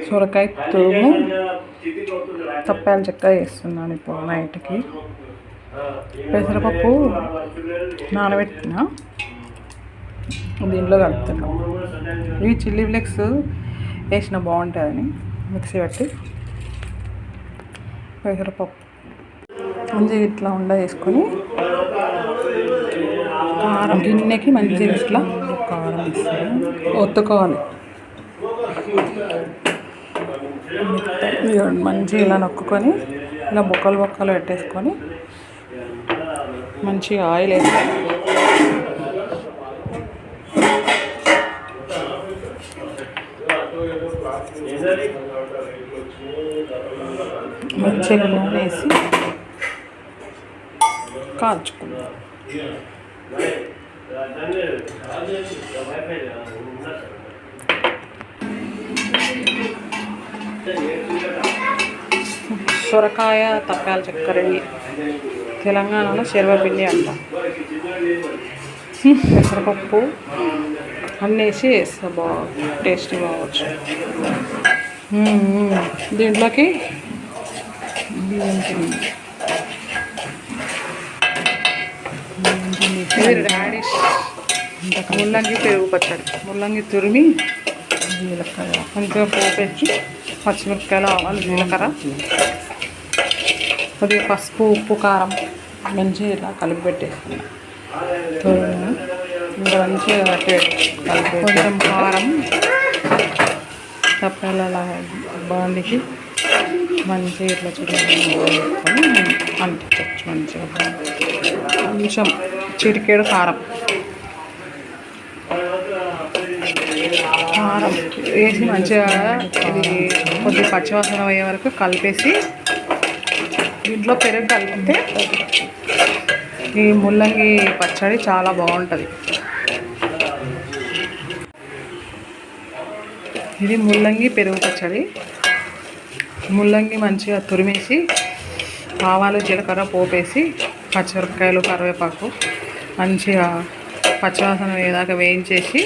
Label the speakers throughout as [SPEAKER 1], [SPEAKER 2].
[SPEAKER 1] సొరకాయ తురుము తప్పాల చెక్క వేస్తున్నాను ఇప్పుడు నైట్కి. పెసరపప్పు నానబెట్టిన దీంట్లో కలుపుతున్నాం. ఇవి చిల్లీ ఫ్లేక్స్ వేసిన బాగుంటుందని మిక్సీ పెట్టి పెసరపప్పు మంచిగా ఇట్లా ఉండ వేసుకొని కారం గిన్నెకి మంచిగా ఇట్లా కారం వేస్తాను, ఒత్తుకోవాలి. మంచిగా ఇలా నొక్కుకొని ఇలా బొక్కలు పెట్టేసుకొని మంచిగా ఆయిల్ వేసి మంచిగా నూనె వేసి కాల్చుకుందాం. సొరకాయ తప్పాల చక్కెర తెలంగాణలో శర్వపిండి అంటాం. పెసరపప్పు అన్నీ వేస్తా బాగా టేస్టీ కావచ్చు. దీంట్లోకి ఇది రాడిష్ ముల్లంగి పెరుగు పచ్చడి. ముల్లంగి తురిమి జీలకర్ర మంచిగా పోపెచ్చి పచ్చిమిరపకాయలు, ఆవాలు, జీలకర్ర, కొద్దిగా పసుపు, ఉప్పు, కారం మంచిగా ఇలా కలిపి పెట్టేసుకున్నాం. తురుము ఇంకా మంచిగా కలిపి కొంచెం కారం తప్పాల బాండికి మంచిగా ఇట్లా చికెన్ అంటించవచ్చు. మంచిగా కొంచెం చిటికేడు కారం వేసి మంచిగా ఇది కొద్దిగా పచ్చివాసన అయ్యే వరకు కలిపేసి దీంట్లో పెరుగు కలిపితే ఈ ముల్లంగి పచ్చడి చాలా బాగుంటుంది. ఇది ముల్లంగి పెరుగు పచ్చడి. ముల్లంగి మంచిగా తురిమేసి ఆవాలు, జీలకర్ర పోపేసి పచ్చిమిరపకాయలు, కరివేపాకు మంచిగా పచ్చివాసన అయ్యేదాకా వేయించేసి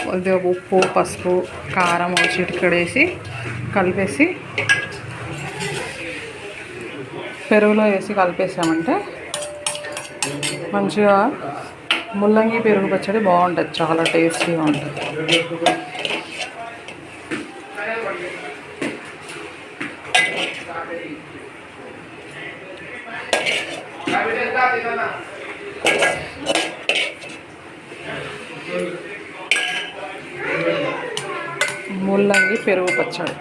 [SPEAKER 1] కొద్దిగా ఉప్పు, పసుపు, కారం చిటికెడేసి కలిపేసి పెరుగులో వేసి కలిపేసామంటే మంచిగా ముల్లంగి పెరుగు పచ్చడి బాగుంటుంది, చాలా టేస్టీగా ఉంటుంది. ముల్లంగి పెరుగు పచ్చడి.